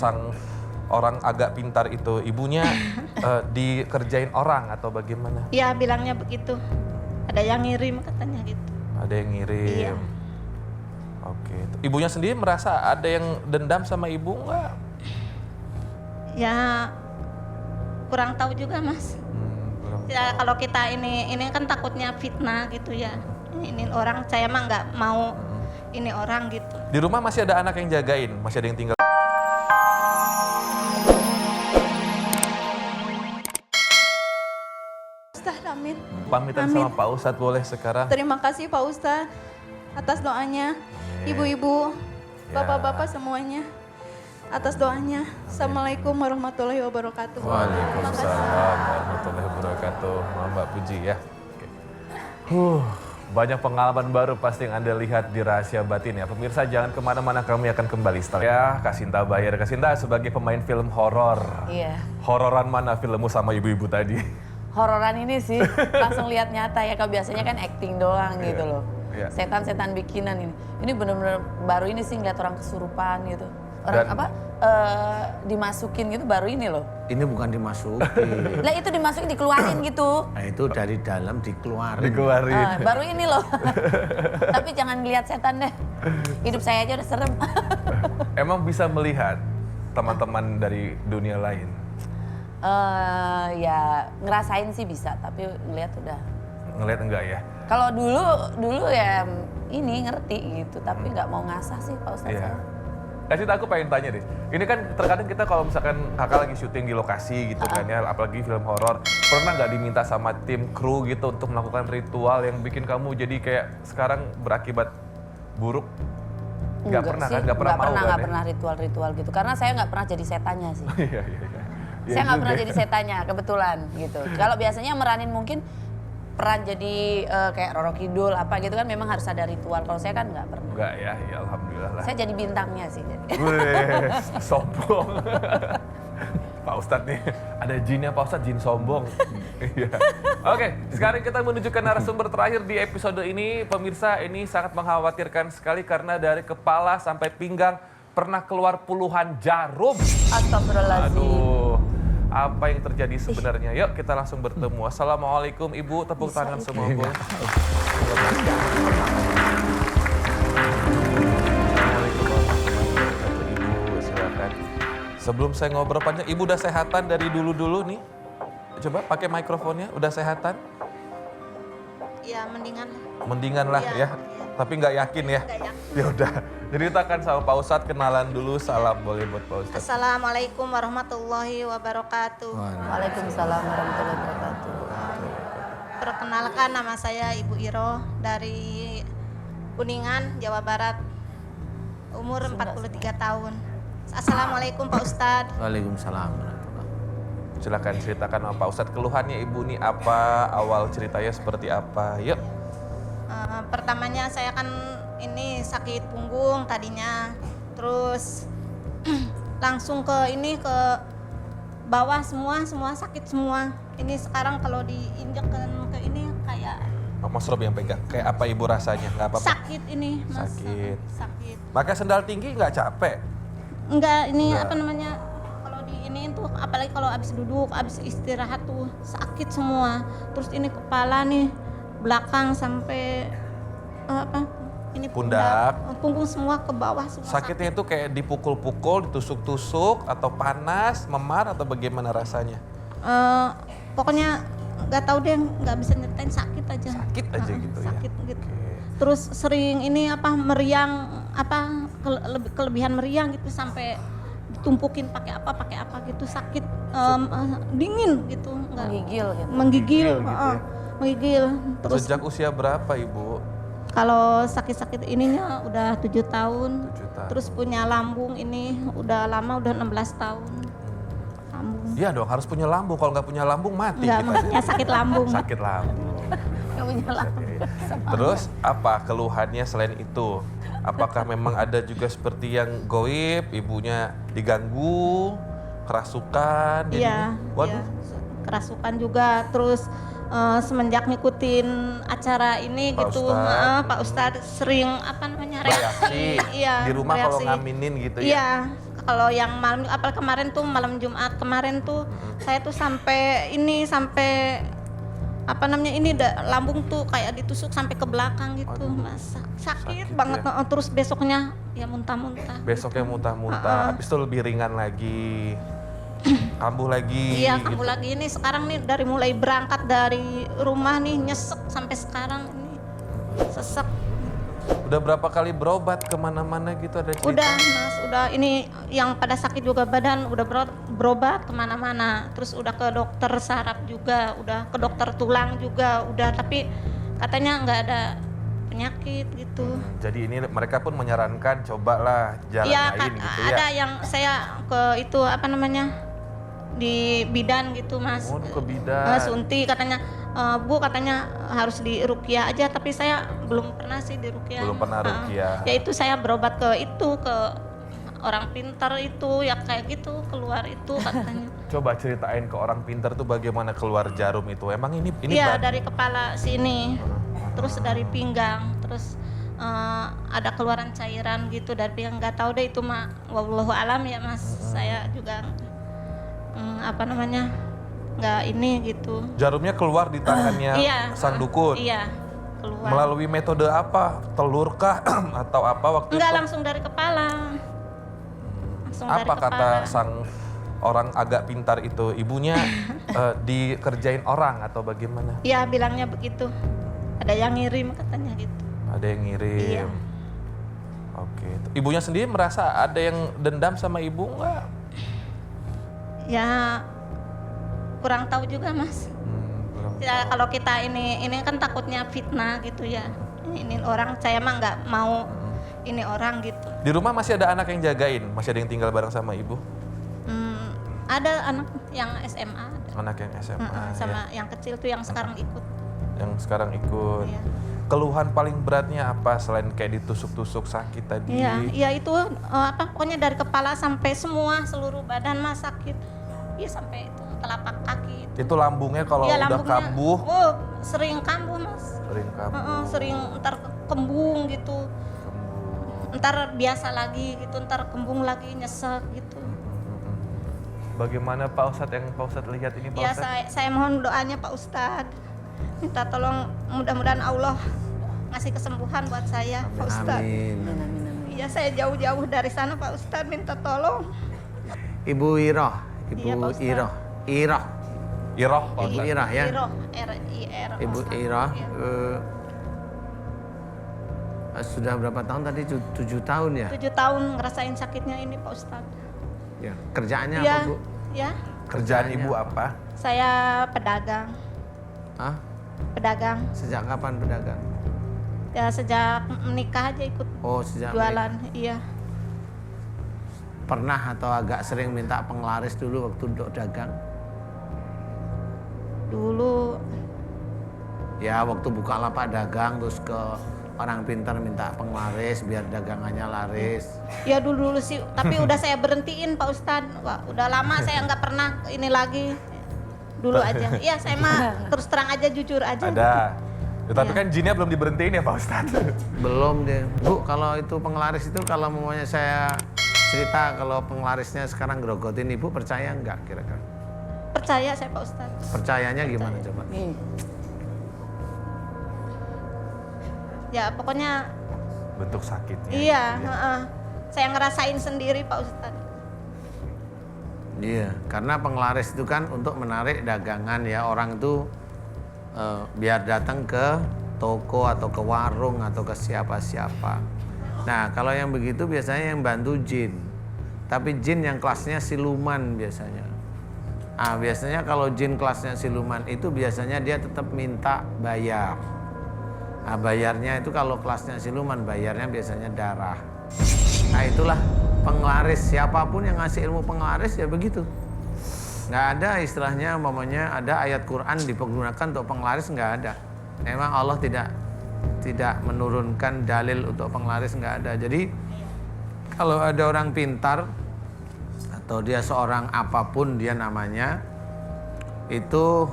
sang orang agak pintar itu, ibunya dikerjain orang atau bagaimana? Iya, bilangnya begitu. Ada yang ngirim katanya gitu. Ada yang ngirim. Iya. Oke. Ibunya sendiri merasa ada yang dendam sama ibu nggak? Ya kurang tahu juga, Mas. Kurang Ya tahu. kalau kita ini kan takutnya fitnah gitu ya. Ini orang, saya mah nggak mau ini orang gitu. Di rumah masih ada anak yang jagain, masih ada yang tinggal. Ustaz, amin. Pamitan Amin. sama Pak Ustadz boleh sekarang? Terima kasih Pak Ustaz atas doanya. Ibu-ibu, Ya. bapak-bapak semuanya atas doanya. Assalamualaikum warahmatullahi wabarakatuh. Waalaikumsalam warahmatullahi wabarakatuh. Mbak Puji ya. Oke. Banyak pengalaman baru pasti yang Anda lihat di Rahasia Batin ya. Pemirsa jangan kemana-mana, kami akan kembali setelah ya. Kasinta Bayar. Kasinta sebagai pemain film horor. Iya, Hororan mana filmmu sama ibu-ibu tadi? hororan ini sih langsung lihat nyata ya. Kalau biasanya kan acting doang gitu loh. Iya. Setan-setan bikinan ini. Ini bener-bener baru ini sih ngeliat orang kesurupan gitu. Orang Dan- apa? Dimasukin gitu baru ini loh. Ini bukan dimasukin. Lah itu dimasukin dikeluarin gitu. Nah itu dari dalam dikeluarin. Dikeluarin. Baru ini loh. Tapi jangan lihat setan deh. Hidup saya aja udah serem. Emang bisa melihat teman-teman dari dunia lain? Ya ngerasain sih bisa, tapi ngeliat udah. Ngeliat enggak ya? Kalau dulu ya ini ngerti gitu, tapi nggak mau ngasah sih Pak Ustadz. Iya. saya. Kasih aku pengen tanya deh. Ini kan terkadang kita kalau misalkan kakak lagi syuting di lokasi gitu kan ya, apalagi film horor, pernah nggak diminta sama tim kru gitu untuk melakukan ritual yang bikin kamu jadi kayak sekarang berakibat buruk? Nggak pernah sih, kan? Nggak pernah mau kan? nggak ya? pernah ritual-ritual gitu. Karena saya nggak pernah jadi setannya sih. Iya, iya, iya. Iya Saya nggak juga pernah ya. jadi setannya, kebetulan gitu. Kalau biasanya meranin mungkin peran jadi kayak Roro Kidul apa gitu kan memang harus ada ritual. Kalau saya kan nggak pernah. Enggak ya, ya alhamdulillah lah. Saya jadi bintangnya sih. Wih, sombong. Pak Ustadz nih, ada jinnya Pak Ustadz, jin sombong. Iya. Oke, sekarang kita menuju ke narasumber terakhir di episode ini. Pemirsa, ini sangat mengkhawatirkan sekali karena dari kepala sampai pinggang pernah keluar puluhan jarum. Astagfirullahaladzim. Aduh, apa yang terjadi sebenarnya? Yuk kita langsung bertemu. Assalamualaikum Ibu, tepuk tangan semua Bu. Assalamualaikum warahmatullahi wabarakatuh. Ibu, silakan. Sebelum saya ngobrol panjang, Ibu udah sehatan dari dulu-dulu nih? Coba pakai mikrofonnya, udah sehatan? Ya mendingan lah. Mendingan lah Iya, ya, iya. tapi nggak yakin ya? Nggak yakin. Ya udah, ceritakan sama Pak Ustadz, kenalan dulu, salam boleh buat Pak Ustadz. Assalamualaikum warahmatullahi wabarakatuh. Waalaikumsalam warahmatullahi wabarakatuh. Perkenalkan, nama saya Ibu Iro dari Kuningan, Jawa Barat. Umur 43 tahun. Assalamualaikum Pak Ustadz. Waalaikumsalam warahmatullahi. Silakan ceritakan sama Pak Ustadz, keluhannya Ibu nih apa, awal ceritanya seperti apa, yuk. Pertamanya saya kan ini sakit punggung tadinya, terus langsung ke bawah semua sakit semua. Ini sekarang kalau diinjekkan ke ini kayak Mas Rob yang pegang, kayak apa Ibu rasanya? Nggak apa-apa? sakit ini Mas. Sakit. Sakit. Pakai sendal tinggi nggak capek? Enggak, ini Enggak. apa namanya, kalau di ini tuh apalagi kalau habis duduk, habis istirahat tuh sakit semua. Terus ini kepala nih belakang sampai ini Pundak. punggung semua ke bawah semua. Sakitnya itu kayak dipukul-pukul, ditusuk-tusuk, atau panas, memar, atau bagaimana rasanya? Pokoknya nggak tahu deh, nggak bisa nyeritain, sakit aja. Sakit aja gitu ya? Sakit gitu. Oke. Terus sering ini meriang kelebihan meriang gitu sampai ditumpukin pakai apa gitu, sakit dingin gitu, nggak Menggigil gitu. menggigil, Gitu ya? menggigil. Terus Sejak usia berapa Ibu? kalau sakit-sakit ininya udah 7 tahun. 7 tahun. Terus punya lambung ini udah lama, udah 16 tahun. Lambung. Iya dong, harus punya lambung. Kalau nggak punya lambung mati Enggak, kita. maksudnya sakit lambung. Sakit lambung. Nggak punya lambung. Terus apa keluhannya selain itu? Apakah memang ada juga seperti yang goib, ibunya diganggu, kerasukan? Iya, jadinya? Waduh, iya. Kerasukan juga. Terus semenjak ngikutin acara ini Pak gitu, Ustadz. Pak Ustadz sering reaksi. reaksi Iya, di rumah kalau reaksi. ngaminin gitu ya? Iya, kalau yang malam apalagi kemarin tuh malam Jumat kemarin tuh saya tuh sampai apa namanya ini lambung tuh kayak ditusuk sampai ke belakang gitu. Aduh. Mas sakit Sakit banget. ya. Terus besoknya ya muntah-muntah. Besoknya muntah-muntah, habis itu lebih ringan lagi, kambuh lagi. Iya, gitu. kamu lagi ini sekarang nih dari mulai berangkat dari rumah nih nyesek sampai sekarang ini sesek. Udah berapa kali berobat kemana-mana gitu ada cerita? Udah Mas, udah ini yang pada sakit juga badan udah berobat kemana-mana. Terus udah ke dokter saraf juga, udah ke dokter tulang juga, udah tapi katanya nggak ada penyakit gitu. Jadi ini mereka pun menyarankan cobalah jalan Iya, lain gitu ya. ada yang saya ke itu apa namanya di bidan gitu Mas. Oh, ke bidan. Sunti katanya Bu katanya harus di ruqyah aja tapi saya belum pernah sih di ruqyah. Belum pernah ruqyah. Ya itu saya berobat ke orang pintar itu ya kayak gitu keluar itu katanya. Coba ceritain ke orang pintar tuh bagaimana keluar jarum itu. Emang ini Iya ban- dari kepala sini, terus dari pinggang, terus ada keluaran cairan gitu dari pinggang nggak tahu deh itu mah wallahu alam ya Mas. Saya juga apa namanya nggak ini gitu. Jarumnya keluar di tangannya Iya. sang dukun. Iya keluar. Melalui metode apa? Telur kah atau apa waktu Enggak itu? langsung dari kepala. Langsung dari Apa kata kepala. sang orang agak pintar itu? Ibunya dikerjain orang atau bagaimana? Iya bilangnya begitu. Ada yang ngirim katanya gitu. Ada yang ngirim. Iya. Oke. Ibunya sendiri merasa ada yang dendam sama ibu nggak? Ya kurang tahu juga Mas. Kurang Ya, tahu. kalau kita ini kan takutnya fitnah gitu ya. Ini orang saya mah nggak mau ini orang gitu. Di rumah masih ada anak yang jagain? Masih ada yang tinggal bareng sama ibu? Ada anak yang SMA ada. Anak yang SMA sama ya. yang kecil tuh yang sekarang ikut. Yang sekarang ikut. Iya. Keluhan paling beratnya apa selain kayak ditusuk-tusuk sakit tadi? Iya itu pokoknya dari kepala sampai semua seluruh badan mah sakit. Iya sampai itu telapak kaki. Itu lambungnya kalau Iya, udah lambungnya, kambuh, Oh, sering kambuh Mas. sering kambuh. Sering ntar kembung gitu. Ntar biasa lagi gitu, ntar kembung lagi nyesek gitu. Bagaimana Pak Ustadz yang Pak Ustadz lihat ini Pak Ya Ustadz? saya mohon doanya Pak Ustadz. Minta tolong mudah-mudahan Allah ngasih kesembuhan buat saya Pak Ustadz. Amin. Iya saya jauh-jauh dari sana Pak Ustadz minta tolong. Ibu Iroh, Iya, Pak Ustadz. Iroh, Iroh, Iroh Pak Ibu Ustadz. Iroh ya. Iroh, R-I-R. Ibu Ustadz. Iroh, Iya. sudah berapa tahun tadi? 7 tahun ya? 7 tahun ngerasain sakitnya ini Pak Ustadz. Ya. Kerjaannya Iya, apa Bu? ya. Kerjaan ibu apa? Saya pedagang. Hah? Pedagang. Sejak kapan pedagang? Ya sejak menikah aja ikut Oh, sejak jualan. Iya. Pernah atau agak sering minta penglaris dulu waktu untuk dagang? Dulu Ya, waktu buka lapak dagang terus ke orang pintar minta penglaris biar dagangannya laris. ya dulu sih, tapi udah saya berhentiin Pak Ustadz. Wah, udah lama saya nggak pernah ini lagi. Dulu aja. Iya, saya mah terus terang aja jujur aja. Ada. Ya, tapi Iya. kan jinnya belum diberhentiin ya Pak Ustadz. Belum deh. Bu, kalau itu penglaris itu kalau mamanya saya cerita kalau penglarisnya sekarang gerogotin Ibu percaya nggak kira-kira? Percaya saya Pak Ustadz. Percayanya gimana coba? Ya pokoknya Bentuk sakitnya. iya. gitu ya. Heeh. Saya ngerasain sendiri Pak Ustadz. Iya, karena penglaris itu kan untuk menarik dagangan ya orang itu biar datang ke toko atau ke warung atau ke siapa-siapa. Nah, kalau yang begitu biasanya yang bantu jin. Tapi jin yang kelasnya siluman biasanya. Biasanya kalau jin kelasnya siluman itu biasanya dia tetap minta bayar. Bayarnya itu kalau kelasnya siluman bayarnya biasanya darah. Nah itulah penglaris, siapapun yang ngasih ilmu penglaris ya begitu. Nggak ada istilahnya umpamanya ada ayat Quran dipergunakan untuk penglaris, nggak ada. Memang Allah tidak menurunkan dalil untuk penglaris, nggak ada. Jadi kalau ada orang pintar atau dia seorang apapun dia namanya itu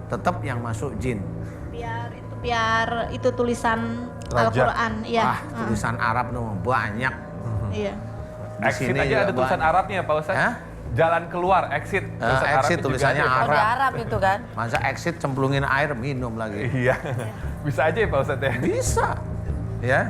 tetap yang masuk jin. Biar itu tulisan Raja. Al-Qur'an, iya. Tulisan Arab tuh banyak. Iya. Di Exit sini aja juga ada tulisan banyak. Arabnya Pak Ustadz. Hah? Jalan keluar, exit. Tulisan exit Arabnya juga tulisannya ada ya, Pak? Oh, di Arab itu kan. Masa exit cemplungin air minum lagi. Iya. Bisa aja ya Pak Ustadz ya. Bisa. Ya.